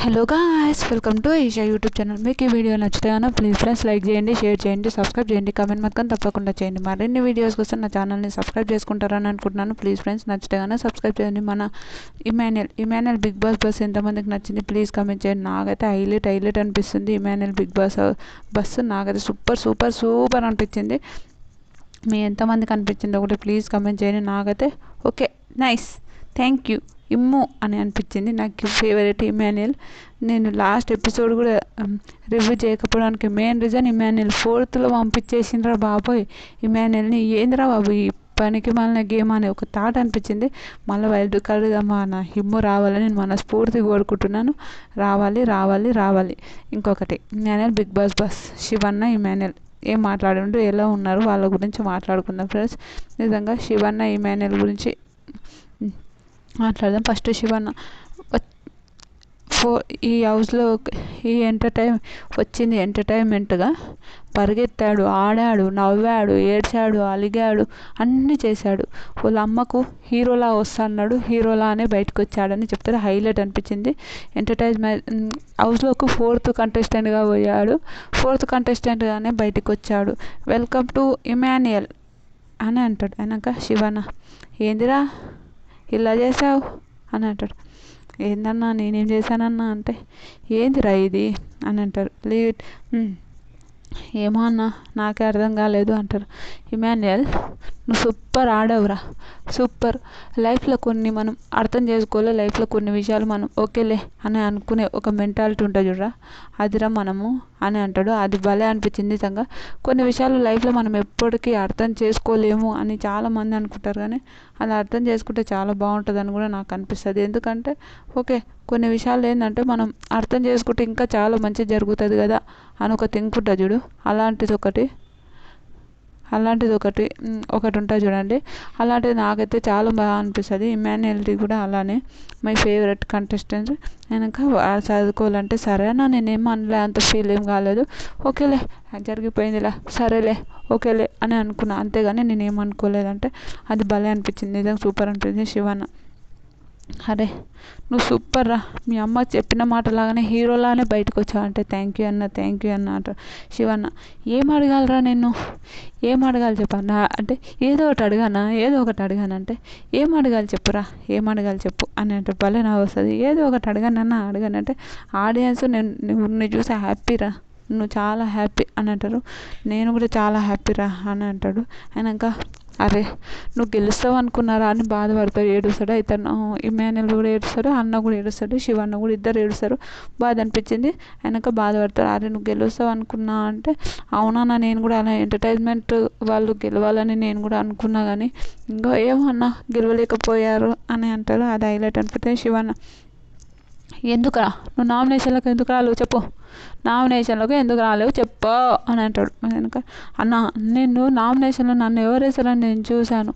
Hello guys, welcome to Eesha YouTube channel. మీకు ఈ video నచ్చితే ప్లీజ్ ఫ్రెండ్స్ లైక్ చేయండి, షేర్ చేయండి, సబ్స్క్రైబ్ చేయండి, కామెంట్ మాత్రం తప్పకుండా చేయండి. మరిన్ని వీడియోస్ కోసం నా ఛానల్ని సబ్స్క్రైబ్ చేసుకుంటారని అనుకుంటున్నాను. ప్లీజ్ ఫ్రెండ్స్ నచ్చితే సబ్స్క్రైబ్ చేయండి. మన ఇమాన్యుయల్ బిగ్ బాస్ ఎంతమందికి నచ్చింది ప్లీజ్ కామెంట్ చేయండి. నాకైతే హైలైట్ అనిపిస్తుంది ఇమాన్యుయల్ బిగ్ బాస్ నాకైతే సూపర్ అనిపించింది. మీ ఎంతమందికి అనిపించింది ఒకటి ప్లీజ్ కామెంట్ చేయండి. నాకైతే ఓకే, నైస్, థ్యాంక్ యూ, ఇమ్ము అని అనిపించింది. నాకు ఫేవరెట్ ఇమాన్యుయల్. నేను లాస్ట్ ఎపిసోడ్ కూడా రివ్యూ చేయకపోవడానికి మెయిన్ రీజన్ ఇమాన్యుయల్ 4th పంపించేసిండ్రా బాబోయ్. ఇమాన్యుయల్ని ఏంద్రా బాబు ఈ పనికి మళ్ళీ గేమ్ అనే ఒక థాట్ అనిపించింది. మళ్ళీ వైల్డ్ కార్డ్ నా ఇమ్ము రావాలని నేను మనస్ఫూర్తిగా కోరుకుంటున్నాను. రావాలి. ఇంకొకటి ఇమాన్యుయల్ బిగ్ బాస్ శివన్న ఇమాన్యుయల్ ఏం మాట్లాడిండ్రు, ఎలా ఉన్నారు, వాళ్ళ గురించి మాట్లాడుకుందాం ఫ్రెండ్స్. నిజంగా శివన్న ఇమాన్యుయల్ గురించి మాట్లాడదాం. ఫస్ట్ శివన్న ఈ హౌస్లో ఈ వచ్చింది ఎంటర్టైన్మెంట్గా. పరిగెత్తాడు, ఆడాడు, నవ్వాడు, ఏడ్చాడు, అలిగాడు, అన్నీ చేశాడు. వాళ్ళ అమ్మకు హీరోలా వస్తున్నాడు, హీరోలానే బయటకు వచ్చాడని చెప్తారు. హైలైట్ అనిపించింది. హౌస్లోకి 4th కంటెస్టెంట్గా పోయాడు. 4th కంటెస్టెంట్గానే బయటకు వచ్చాడు. వెల్కమ్ టు ఇమాన్యుయల్ అని అంటాడు. అయినాక శివన్న ఏందిరా ఇలా చేసావు అని అంటాడు. ఏందన్నా నేనేం చేశానన్నా అంటే ఏందిరా ఇది అని అంటారు. లీవ్ ఏమో అన్నా నాకే అర్థం కాలేదు అంటారు. ఇమాన్యుయల్ నువ్వు సూపర్ ఆడవురా, సూపర్. లైఫ్లో కొన్ని మనం అర్థం చేసుకోలే, లైఫ్లో కొన్ని విషయాలు మనం ఓకేలే అని అనుకునే ఒక మెంటాలిటీ ఉంటుంది చూడరా, అదిరా మనము అని అంటాడు. అది భలే అనిపించింది నిజంగా. కొన్ని విషయాలు లైఫ్లో మనం ఎప్పటికీ అర్థం చేసుకోలేము అని చాలామంది అనుకుంటారు, కానీ అలా అర్థం చేసుకుంటే చాలా బాగుంటుందని కూడా నాకు అనిపిస్తుంది. ఎందుకంటే ఓకే, కొన్ని విషయాలు ఏంటంటే మనం అర్థం చేసుకుంటే ఇంకా చాలా మంచి జరుగుతుంది కదా అని ఒక థింక్ ఉంటుంది చూడు. అలాంటిది ఒకటి ఉంటుంది చూడండి. అలాంటిది నాకైతే చాలా బాగా అనిపిస్తుంది. ఇమాన్యుయల్ది కూడా అలానే మై ఫేవరెట్ కంటెస్టెంట్. వెనక చదువుకోవాలంటే సరేనా, నేనేం అనలే, అంత ఫీల్ ఏం కాలేదు. ఓకేలే జరిగిపోయిందిలా, సరేలే ఓకేలే అని అనుకున్నా, అంతేగాని నేనేం అనుకోలేదంటే అది భలే అనిపించింది. నిజంగా సూపర్ అనిపించింది. శివన్న అరే నువ్వు సూపర్ రా, మీ అమ్మ చెప్పిన మాటలాగానే హీరోలానే బయటకు వచ్చావు అంటే థ్యాంక్ యూ అన్న అంటారు. శివన్న ఏం అడగాలరా, ఏం అడగాలి చెప్పన్నా అంటే ఏదో ఒకటి అడగానంటే ఏం అడగాలి చెప్పురా, ఏం అడగాలి చెప్పు అని అంటే భలే నా వస్తుంది. ఏదో ఒకటి అడగానంటే ఆడియన్స్ నిన్ను చూసి హ్యాపీరా, నువ్వు చాలా హ్యాపీ అని అంటారు. నేను కూడా చాలా హ్యాపీరా అని అంటాడు. అయినాక అరే నువ్వు గెలుస్తావు అనుకున్నారా అని బాధపడతాడు, ఏడుస్తాడు. ఇతను ఇమాన్యుయల్ కూడా ఏడుస్తాడు, అన్న కూడా ఏడుస్తాడు, శివన్న కూడా ఇద్దరు ఏడుస్తారు. బాధ అనిపించింది. ఆయనక బాధపడతాడు. అరే నువ్వు గెలుస్తావు అనుకున్నా అంటే అవునా, నేను కూడా అలా ఎంటర్టైన్మెంట్ వాళ్ళు గెలవాలని నేను కూడా అనుకున్నా, కానీ ఇంకా ఏమన్నా గెలవలేకపోయారు అని అంటారు. అది హైలైట్ అనిపిస్తుంది. శివన్న ఎందుకురా నువ్వు నామినేషన్లకు ఎందుకు రాలేవు చెప్పు, నామినేషన్లకు ఎందుకు రాలేవు చెప్పు అని అంటాడు. వెనక అన్న నేను నామినేషన్లో నన్ను ఎవరు వేసారని నేను చూశాను,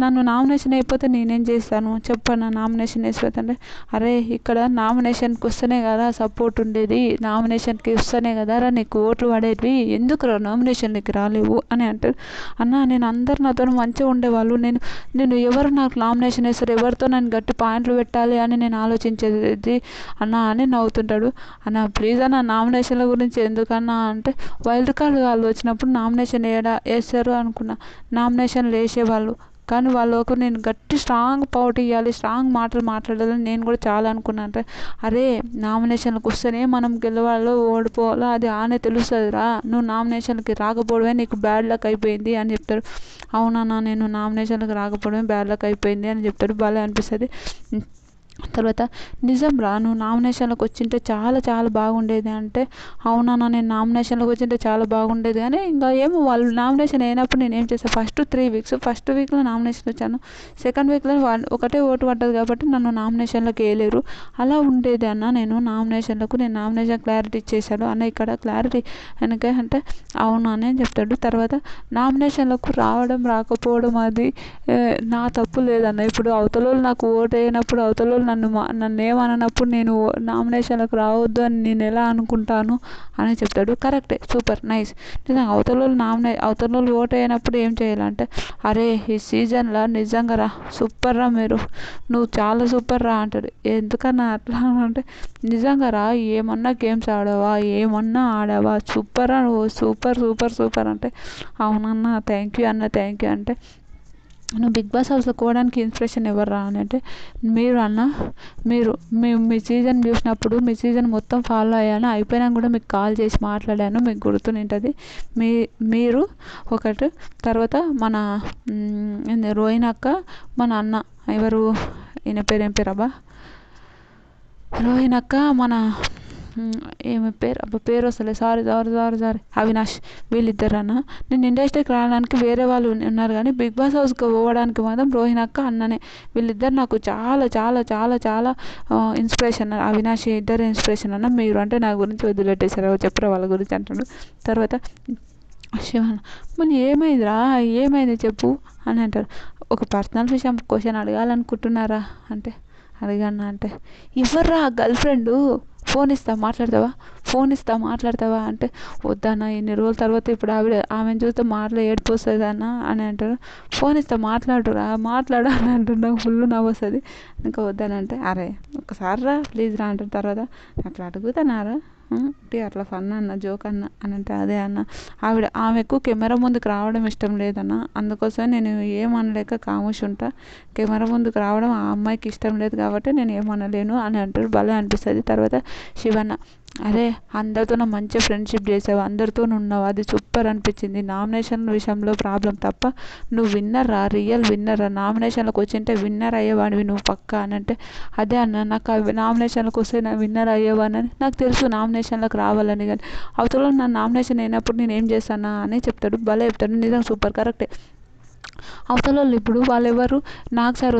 నన్ను నామినేషన్ అయిపోతే నేనేం చేస్తాను చెప్పన్నా, నామినేషన్ వేసిపోతుంటే అరే ఇక్కడ నామినేషన్కి వస్తేనే కదా సపోర్ట్ ఉండేది, నామినేషన్కి వస్తేనే కదా నీకు ఓట్లు పడేటివి, ఎందుకు నామినేషన్కి రాలేవు అని అంటారు. అన్న నేను అందరు నాతో మంచిగా ఉండేవాళ్ళు, నేను ఎవరు నాకు నామినేషన్ వేస్తారు, ఎవరితో నన్ను గట్టి పాయింట్లు పెట్టాలి అని నేను ఆలోచించేది అన్న అని నవ్వుతుంటాడు. అన్న ప్లీజ్ అన్న నామినేషన్ల గురించి ఎందుకన్నా అంటే వైల్డ్ కార్డ్ వాళ్ళు వచ్చినప్పుడు నామినేషన్ వేస్తారు అనుకున్నా, నామినేషన్లు వేసేవాళ్ళు కానీ వాళ్ళకు నేను గట్టి స్ట్రాంగ్ పౌట్ ఇవ్వాలి, స్ట్రాంగ్ మాటలు మాట్లాడాలని నేను కూడా చాలా అనుకున్నా. అంటే అరే నామినేషన్లకు వస్తేనే మనం గెలవాలో ఓడిపోవాలో అది ఆనే తెలుస్తుందిరా, నువ్వు నామినేషన్కి రాకపోవడమే నీకు బ్యాడ్ లక్ అయిపోయింది అని చెప్తాడు. అవునన్నా నేను నామినేషన్లకు రాకపోవడమే బ్యాడ్ లక్ అయిపోయింది అని చెప్తాడు. భలే అనిపిస్తుంది. తర్వాత నిజం రా, నువ్వు నామినేషన్లకు వచ్చింటే చాలా బాగుండేది అంటే అవునన్నా నేను నామినేషన్లకు వచ్చింటే చాలా బాగుండేది, కానీ ఇంకా ఏమో వాళ్ళు నామినేషన్ అయినప్పుడు నేను ఏం చేస్తాను, ఫస్ట్ వీక్లో నామినేషన్ వచ్చాను, సెకండ్ వీక్లో ఒకటే ఓటు పడ్డది కాబట్టి నన్ను నామినేషన్లకు వేయలేరు, అలా ఉండేది అన్న. నేను నామినేషన్ క్లారిటీ ఇచ్చేసాడు అన్న, ఇక్కడ క్లారిటీ వెనక అంటే అవునా అని చెప్తాడు. తర్వాత నామినేషన్లకు రాకపోవడం అది నా తప్పు లేదన్న. ఇప్పుడు అవతల నాకు ఓటు అయినప్పుడు అవతల వాళ్ళు నన్ను ఏమననప్పుడు నేను నామినేషన్లకు రావద్దు అని నేను ఎలా అనుకుంటాను అని చెప్తాడు. కరెక్టే, సూపర్ నైస్. నిజంగా అవతల వాళ్ళు ఓట్ అయినప్పుడు ఏం చేయాలంటే, అరే ఈ సీజన్లో నిజంగా రా, సూపర్ రా, నువ్వు చాలా సూపర్ రా అంటాడు. ఎందుకన్నా అట్లా అంటే, నిజంగా రా, ఏమన్నా గేమ్స్ ఆడావా, ఏమన్నా ఆడావా, సూపర్ రా నువ్వు, సూపర్ సూపర్ సూపర్ అంటే, అవునన్నా థ్యాంక్ యూ అన్న, థ్యాంక్ యూ అంటే, నువ్వు బిగ్ బాస్ హౌస్లో పోవడానికి ఇన్స్పిరేషన్ ఎవరు రా అని అంటే, మీరు అన్న, మీ సీజన్ చూసినప్పుడు మీ సీజన్ మొత్తం ఫాలో అయ్యాను, అయిపోయినా కూడా మీకు కాల్ చేసి మాట్లాడాను, మీకు గుర్తుంటుంది. మీరు ఒకటి, తర్వాత మన రోహిణి అక్క, మన అన్న ఎవరు, ఈయన పేరు ఏం పేరు అబ్బా, రోహిణి అక్క, మన ఏమి పేరు వస్తలే, సారీ అవినాష్, వీళ్ళిద్దరు అన్న. నేను ఇండస్ట్రీకి రావడానికి వేరే వాళ్ళు ఉన్నారు, కానీ బిగ్ బాస్ హౌస్కి పోవడానికి మాత్రం రోహిణి అక్క, అన్ననే, వీళ్ళిద్దరు నాకు చాలా చాలా చాలా చాలా ఇన్స్పిరేషన్. అవినాష్ ఇద్దరు ఇన్స్పిరేషన్ అన్న. మీరు అంటే నా గురించి వదిలిపెట్టేశారు, చెప్పరా వాళ్ళ గురించి అంటాడు. తర్వాత శివన్న, మళ్ళీ ఏమైంది చెప్పు అని అంటారు. ఒక పర్సనల్ విషయం క్వశ్చన్ అడగాలనుకుంటున్నారా అంటే, అడిగాను అంటే, ఎవర్రా గర్ల్ ఫ్రెండ్, ఫోన్ ఇస్తా మాట్లాడతావా అంటే, వద్దన్నా, ఇన్ని రోజుల తర్వాత ఇప్పుడు ఆమెను చూస్తే ఏడుపు వస్తుంది అన్న అని అంటారు. ఫోన్ ఇస్తా మాట్లాడు అని అంటారు. నాకు ఫుల్ నవ్వు వస్తుంది. ఇంకా వద్దనంటే, అరే ఒకసారి రా ప్లీజ్ రా అంటారు. తర్వాత అట్లా అడుగుతున్నారా, అట్లా ఫన్ అన్న, జోక్ అన్న అని అంటే, అదే అన్న, ఆమెకు కెమెరా ముందుకు రావడం ఇష్టం లేదన్న, అందుకోసం నేను ఏమనలేక ఖామోష్ ఉంటా. కెమెరా ముందుకు రావడం ఆ అమ్మాయికి ఇష్టం లేదు కాబట్టి నేను ఏమనలేను అని అంటారు. భలే అనిపిస్తుంది. తర్వాత శివన్న, అరే అందరితో మంచి ఫ్రెండ్షిప్ చేసావు, అందరితో ఉన్నావు, అది సూపర్ అనిపించింది. నామినేషన్ విషయంలో ప్రాబ్లం తప్ప నువ్వు రియల్ విన్నర్, నామినేషన్లకు వచ్చింటే విన్నర్ అయ్యేవాడివి నువ్వు పక్కా అని అంటే, అదే అన్న, నాకు నామినేషన్లకు వస్తే నా విన్నర్ అయ్యేవాడిని నాకు తెలుసు, నామినేషన్లకు రావాలని, కానీ అవతల నా నామినేషన్ అయినప్పుడు నేను ఏం చేస్తానా అని చెప్తాడు. భలే చెప్తాడు, నిజంగా సూపర్, కరెక్టే. అవతల వాళ్ళు ఇప్పుడు వాళ్ళెవరు, నాగ్ సార్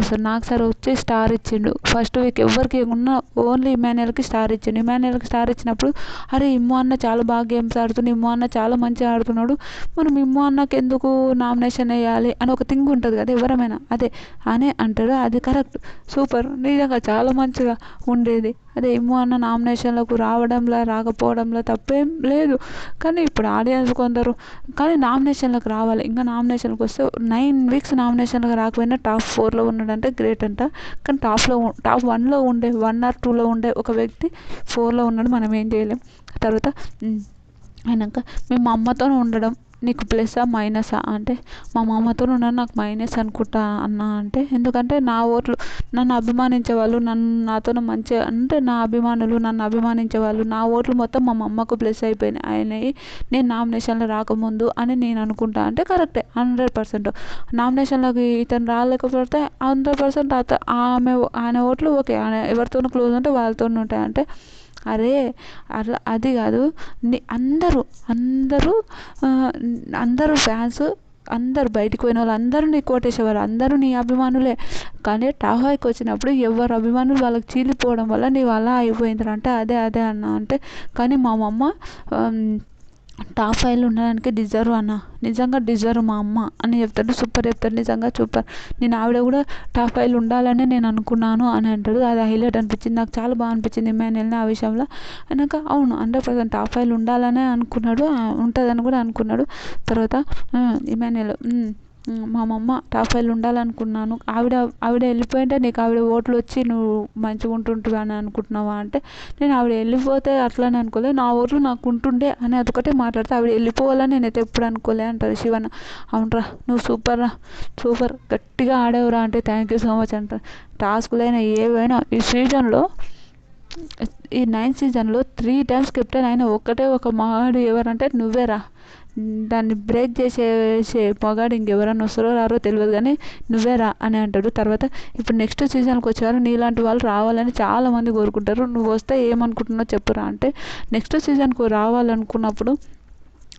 వచ్చి స్టార్ ఇచ్చిండు. ఫస్ట్ వీక్ ఎవరికి ఉన్న ఓన్లీ ఇమాన్యుయల్కి స్టార్ ఇచ్చినప్పుడు, అరే ఇమ్ము అన్న చాలా బాగా గేమ్స్ ఆడుతున్నాడు, ఇమ్ము అన్న చాలా మంచిగా ఆడుతున్నాడు, మనం ఇమ్ము అన్నకి ఎందుకు నామినేషన్ వేయాలి అని ఒక థింగ్ ఉంటుంది కదా ఎవరమైనా, అదే అని అంటాడు. అది కరెక్ట్, సూపర్, నిజంగా చాలా మంచిగా ఉండేది. అదే ఇమ్ము అన్న నామినేషన్లకు రాకపోవడంలో తప్పేం లేదు, కానీ ఇప్పుడు ఆడియన్స్ కొందరు, కానీ నామినేషన్లకు రావాలి. ఇంకా నామినేషన్కి వస్తే 9 వీక్స్ నామినేషన్లకు రాకపోయినా టాప్ 4లో ఉన్నాడంటే గ్రేట్ అంట. కానీ టాప్ 1లో ఉండే 1 or 2లో ఉండే ఒక వ్యక్తి 4లో ఉన్నాడు, మనం ఏం చేయలేం. తర్వాత అయినాక మేము అమ్మతో ఉండడం నీకు ప్లస్సా మైనసా అంటే, మా మామతో ఉన్నాను నాకు మైనస్ అనుకుంటా అన్న అంటే, ఎందుకంటే నా ఓట్లు నన్ను అభిమానించే వాళ్ళు, నాతో మంచిగా అంటే నా అభిమానులు నన్ను అభిమానించే వాళ్ళు, నా ఓట్లు మొత్తం మా అమ్మకు ప్లస్ అయినాయి నేను నామినేషన్లో రాకముందు అని నేను అనుకుంటా అంటే కరెక్టే, 100%. నామినేషన్లోకి ఇతను రాలేకపోతే 100% ఆయన ఓట్లు ఓకే, ఎవరితోనూ క్లోజ్ ఉంటే వాళ్ళతో ఉంటాయి అంటే, అరే అట్లా అది కాదు, అందరూ ఫ్యాన్స్, అందరు బయటికి పోయిన వాళ్ళు అందరూ నీకు ఓటేసేవారు, అందరూ నీ అభిమానులే, కానీ టాప్ 5కి వచ్చినప్పుడు ఎవరు అభిమానులు వాళ్ళకి చీలిపోవడం వల్ల నీవు అలా అయిపోయింది అంటే, అదే అన్న అంటే, కానీ మా అమ్మ టాప్ 5లో ఉండడానికి డిజర్వ్ అన్న, నిజంగా డిజర్వ్ మా అమ్మ అని చెప్తాడు. సూపర్ చెప్తాడు, నిజంగా సూపర్. నేను ఆవిడ కూడా టాప్ 5లో ఉండాలని నేను అనుకున్నాను అని అంటాడు. అది హైలైట్ అనిపించింది, నాకు చాలా బాగా అనిపించింది ఇమాన్యుయల్ని ఆ విషయంలో. అయినాక అవును 100% టాప్ 5లో ఉండాలనే అనుకున్నాడు, ఉంటుందని కూడా అనుకున్నాడు. తర్వాత ఇమాన్యుయల్, మా అమ్మ టాప్ 5లో ఉండాలనుకున్నాను, ఆవిడ వెళ్ళిపోయింటే నీకు ఆవిడ ఓట్లు వచ్చి నువ్వు మంచిగా ఉంటుంటివి అని అనుకుంటున్నావా అంటే, నేను ఆవిడ వెళ్ళిపోతే అట్లానే అనుకోలే, నా ఓట్లు నాకు ఉంటుండే అని అదొకటే మాట్లాడితే, ఆవిడ వెళ్ళిపోవాలని నేనైతే ఎప్పుడు అనుకోలే అంటారు శివన్న. అవునరా నువ్వు సూపర్ గట్టిగా ఆడేవరా అంటే, థ్యాంక్ యూ సో మచ్ అంటారు. టాస్కులైనా ఏవైనా ఈ 9th సీజన్లో 3 times కెప్టెన్ అయిన ఒక్కటే ఒక మగాడు ఎవరంటే నువ్వేరా, దాన్ని బ్రేక్ చేసే మగాడు ఇంకెవరన్నా వస్తారో రారో తెలియదు, కానీ నువ్వేరా అని అంటాడు. తర్వాత ఇప్పుడు నెక్స్ట్ సీజన్కి వచ్చేవారు నీలాంటి వాళ్ళు రావాలని చాలామంది కోరుకుంటారు, నువ్వు వస్తే ఏమనుకుంటున్నావు చెప్పురా అంటే, నెక్స్ట్ సీజన్కు రావాలనుకున్నప్పుడు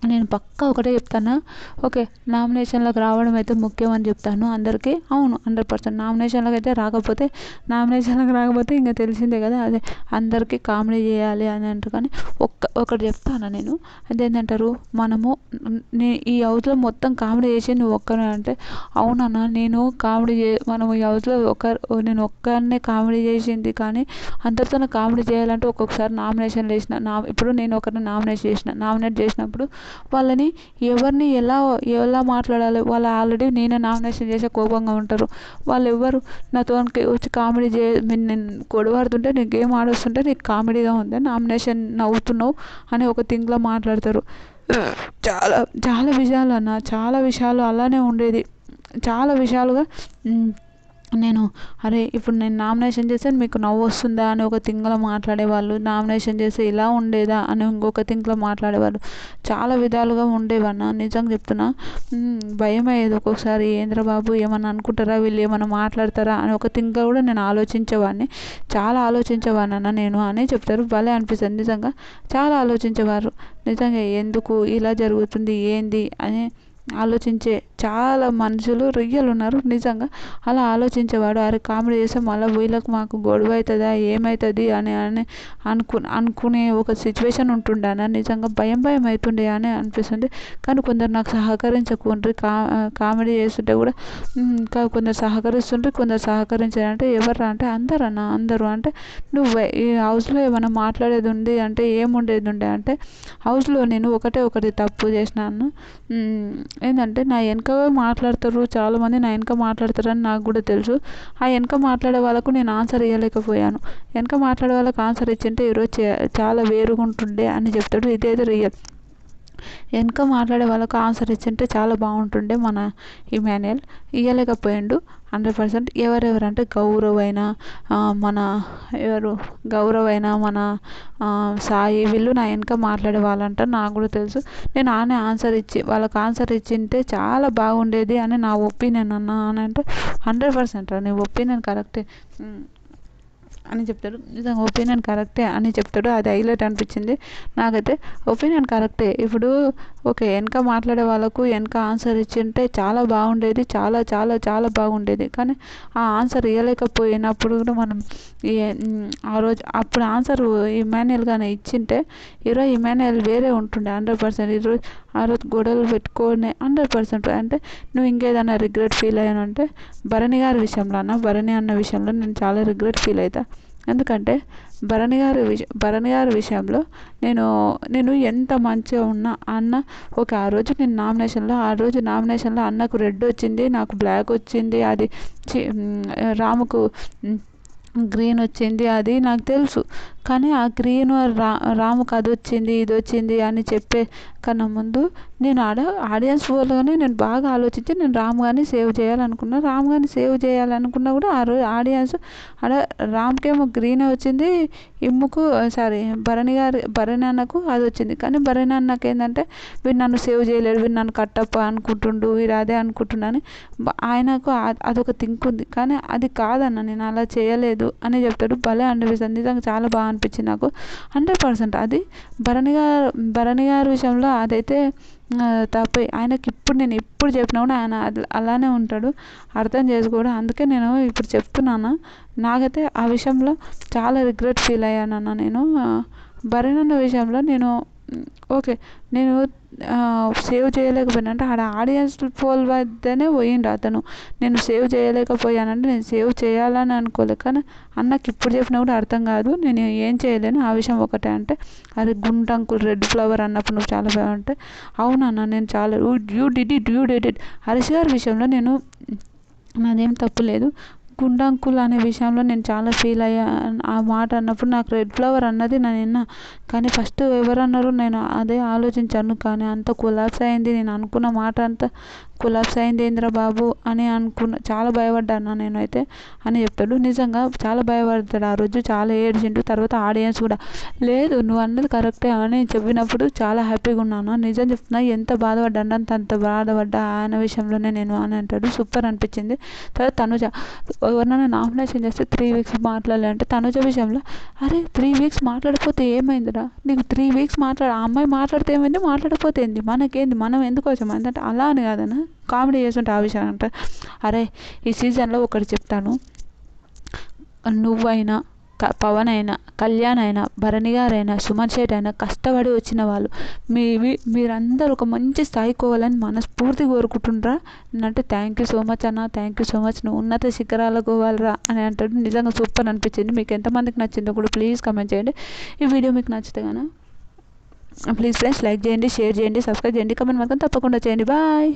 నేను పక్కా ఒకటే చెప్తాను. ఓకే. నామినేషన్‌లోకి రావడం అయితే ముఖ్యం అని చెప్తాను అందరికీ. అవును. 100% నామినేషన్‌లోకి అయితే రాకపోతే ఇంక తెలిసిందే కదా! అదే అందరికీ కామెడీ చేయాలి అని అంటారు. కానీ ఒకటి చెప్తాను నేను. అదేంటంటారు, మనము ఈ హౌస్‌లో మొత్తం కామెడీ చేసేది నువ్వు ఒక్కనివే అంటే, అవునన్నా మనం ఈ హౌస్‌లో నేను ఒక్కడినే కామెడీ చేసింది కానీ అందరితోని కామెడీ చేయాలంటే ఒక్కొక్కసారి నామినేషన్‌లు వేసిన ఇప్పుడు నేను ఒకరిని నామినేట్ చేసినప్పుడు వాళ్ళని ఎవరిని ఎలా మాట్లాడాలి, వాళ్ళు ఆల్రెడీ నేనే నామినేషన్ చేసే కోపంగా ఉంటారు. వాళ్ళు ఎవ్వరు నాతోనికి వచ్చి కామెడీ నేను గొడవ ఆడుతుంటే, నేను గేమ్ ఆడొస్తుంటే నీకు కామెడీగా ఉంది, నామినేషన్ నవ్వుతున్నావు అని ఒక థింగ్లో మాట్లాడతారు. చాలా చాలా విషయాలు అన్న, చాలా విషయాలు అలానే ఉండేది. చాలా విషయాలుగా నేను అరే ఇప్పుడు నేను నామినేషన్ చేస్తే మీకు నవ్వు వస్తుందా అని ఒక థింగ్లో మాట్లాడేవాళ్ళు, నామినేషన్ చేస్తే ఇలా ఉండేదా అని ఇంకొక థింగ్లో మాట్లాడేవాళ్ళు. చాలా విధాలుగా ఉండేవన్న, నిజంగా చెప్తున్నా. భయం అయ్యేది ఒక్కొక్కసారి, ఏంద్రా బాబు ఏమన్నా అనుకుంటారా, వీళ్ళు ఏమన్నా మాట్లాడతారా అని ఒక థింగ్గా కూడా నేను చాలా ఆలోచించేవాడిని అన్న నేను అని చెప్తారు. భలే అనిపిస్తుంది నిజంగా. చాలా ఆలోచించేవారు నిజంగా, ఎందుకు ఇలా జరుగుతుంది ఏంది అని ఆలోచించే చాలా మనుషులు రియల్ ఉన్నారు నిజంగా. అలా ఆలోచించేవాడు. అరే కామెడీ చేస్తే మళ్ళీ వీళ్ళకి మాకు గొడవ అవుతుందా ఏమవుతుంది అని అని అనుకునే ఒక సిచ్యువేషన్ ఉంటుండే అన్న. నిజంగా భయం అవుతుండే అని అనిపిస్తుంది. కానీ కొందరు నాకు సహకరించకుండ్రి, కామెడీ చేస్తుంటే కూడా ఇంకా కొందరు సహకరిస్తుంటే కొందరు సహకరించారంటే ఎవరు అంటే అందరూ అంటే నువ్వు ఈ హౌస్లో ఏమైనా మాట్లాడేది ఉంది అంటే ఏముండేది ఉండే అంటే, హౌస్లో నేను ఒకటి తప్పు చేసినాను. ఏంటంటే నా వెనక మాట్లాడతారు చాలామంది, నా వెనక మాట్లాడతారని నాకు కూడా తెలుసు. ఆ వెనక మాట్లాడే వాళ్ళకు నేను ఆన్సర్ ఇవ్వలేకపోయాను. వెనక మాట్లాడే వాళ్ళకి ఆన్సర్ ఇచ్చింటే ఈరోజు చాలా వేరుగా ఉంటుండే అని చెప్తాడు. ఇదేదో రియల్. వెనక మాట్లాడే వాళ్ళకు ఆన్సర్ ఇచ్చింటే చాలా బాగుంటుండే మన ఇమాన్యుయల్. ఇవ్వలేకపోయిండు 100%. ఎవరెవరంటే గౌరవైన మన సాయి, వీళ్ళు నా వెనక మాట్లాడే వాళ్ళంట. నాకు కూడా తెలుసు. నేను వాళ్ళకి ఆన్సర్ ఇచ్చింటే చాలా బాగుండేది అని నా ఒపీనియన్ అన్న అని అంటే 100% నీ ఒపీనియన్ కరెక్టే అని చెప్తాడు. నిజంగా ఒపీనియన్ కరెక్టే అని చెప్తాడు. అది హైలైట్ అనిపించింది నాకైతే. ఒపీనియన్ కరెక్టే. ఇప్పుడు ఓకే, వెనక మాట్లాడే వాళ్ళకు వెనక ఆన్సర్ ఇచ్చింటే చాలా బాగుండేది, చాలా చాలా చాలా బాగుండేది. కానీ ఆ ఆన్సర్ ఇవ్వలేకపోయినప్పుడు కూడా మనం ఆ రోజు అప్పుడు ఆన్సర్ ఇమాన్యుయల్ కానీ ఇచ్చింటే ఈరోజు ఇమాన్యుయల్ వేరే ఉంటుండే 100%. ఆ రోజు గొడవలు పెట్టుకొని 100%. అంటే నువ్వు ఇంకేదైనా రిగ్రెట్ ఫీల్ అయ్యానంటే భరణి అన్న విషయంలో నేను చాలా రిగ్రెట్ ఫీల్ అవుతా. ఎందుకంటే భరణి గారి విషయంలో నేను ఎంత మంచిగా ఉన్నా అన్న, ఓకే ఆ రోజు నామినేషన్లో అన్నకు రెడ్ వచ్చింది, నాకు బ్లాక్ వచ్చింది, అది రాముకు గ్రీన్ వచ్చింది, అది నాకు తెలుసు. కానీ ఆ గ్రీన్ రాముకు అది వచ్చింది ఇది వచ్చింది అని చెప్పే కన్నా ముందు నేను ఆడియన్స్ పోలుగానే నేను బాగా ఆలోచించి నేను రామ్ గారిని సేవ్ చేయాలనుకున్నా కూడా ఆ రోజు ఆడియన్స్ రామ్కేమో గ్రీనే వచ్చింది, భరణి అన్నకు అది వచ్చింది. కానీ భరణి అన్నకు ఏంటంటే వీడు నన్ను సేవ్ చేయలేడు, వీడు నన్ను కట్టప్ప అనుకుంటుండు, వీడు అదే అనుకుంటున్నాను ఆయనకు అదొక థింక్ ఉంది. కానీ అది కాదన్న, నేను అలా చేయలేదు అని చెప్తాడు. భలే అనిపిస్తుంది నిజంగా, చాలా బాగా అనిపించింది నాకు 100%. అది భరణి గారి విషయంలో అదైతే తప్పే. ఆయనకి నేను ఇప్పుడు చెప్పినా కూడా ఆయన అలానే ఉంటాడు, అర్థం చేసుకోడు. అందుకే నేను ఇప్పుడు చెప్తున్నాను. నాకైతే ఆ విషయంలో చాలా రిగ్రెట్ ఫీల్ అయ్యానన్న నేను. భరణి అన్న విషయంలో నేను ఓకే, నేను సేవ్ చేయలేకపోయినా అంటే ఆడ ఆడియన్స్ పోల్ వద్దనే పోయిండు అతను. నేను సేవ్ చేయలేకపోయానంటే నేను సేవ్ చేయాలని అనుకోలేదు. కానీ అన్నకి ఇప్పుడు చెప్పినా కూడా అర్థం కాదు, నేను ఏం చేయలేను. ఆ విషయం ఒకటే అంటే, అది గుంటంకుల్ రెడ్ ఫ్లవర్ అన్నప్పుడు నువ్వు చాలా బాగుంటే అవునన్నా నేను చాలా యూ డిడ్ ఇట్. హరీష్ గారి విషయంలో నాదేం తప్పు లేదు. గుండంకుల్ అనే విషయంలో నేను చాలా ఫీల్ అయ్యా. ఆ మాట అన్నప్పుడు నాకు రెడ్ ఫ్లవర్ అన్నది నేను విన్నా. కానీ ఫస్ట్ ఎవరన్నారు నేను అదే ఆలోచించాను. కానీ అంత కొలాప్స్ అయింది, నేను అనుకున్న మాట అంతా కొలాప్స్ అయింది ఏంద్రా బాబు అని చాలా భయపడ్డాను నేనైతే అని చెప్తాడు. నిజంగా చాలా భయపడతాడు. ఆ రోజు చాలా ఏడ్చిండు. తర్వాత ఆడియన్స్ కూడా లేదు నువ్వు అన్నది కరెక్టే అని చెప్పినప్పుడు చాలా హ్యాపీగా ఉన్నాను. నిజం చెప్తున్నా, ఎంత బాధపడ్డా అంత బాధపడ్డా ఆయన విషయంలోనే నేను అని అంటాడు. సూపర్ అనిపించింది. తర్వాత తనుజ ఎవరినైనా నామినేషన్ చేస్తే 3 వీక్స్ మాట్లాడాలి అంటే తనుజ విషయంలో అరే 3 వీక్స్ మాట్లాడకపోతే ఏమైందిరా, నీకు 3 వీక్స్ ఆ అమ్మాయి మాట్లాడితే ఏమైంది, మాట్లాడకపోతే ఏంది, మనకేంది, మనం ఎందుకు వచ్చాము అంటే అలా అని కాదన్నా కామెడీ చేస్తుంటే ఆ విషయం అంటే అరే ఈ సీజన్లో ఒకటి చెప్తాను, నువ్వైనా పవన్ అయినా, కళ్యాణ్ అయినా, భరణి గారైనా, సుమన్ శెట్టి అయినా కష్టపడి వచ్చిన వాళ్ళు, మీరందరూ ఒక మంచి స్థాయికి పోవాలని మనస్ఫూర్తిగా కోరుకుంటుండ్రా అంటే థ్యాంక్ యూ సో మచ్ అన్న, థ్యాంక్ యూ సో మచ్, నువ్వు ఉన్నత శిఖరాలకు పోవాలరా అని అంటాడు. నిజంగా సూపర్ అనిపించింది. మీకు ఎంతమందికి నచ్చిందో కూడా ప్లీజ్ కామెంట్ చేయండి. ఈ వీడియో మీకు నచ్చితే కానీ ప్లీజ్ ఫ్రెండ్స్ లైక్ చేయండి, షేర్ చేయండి, సబ్స్క్రైబ్ చేయండి, కామెంట్ మాత్రం తప్పకుండా చేయండి. బాయ్.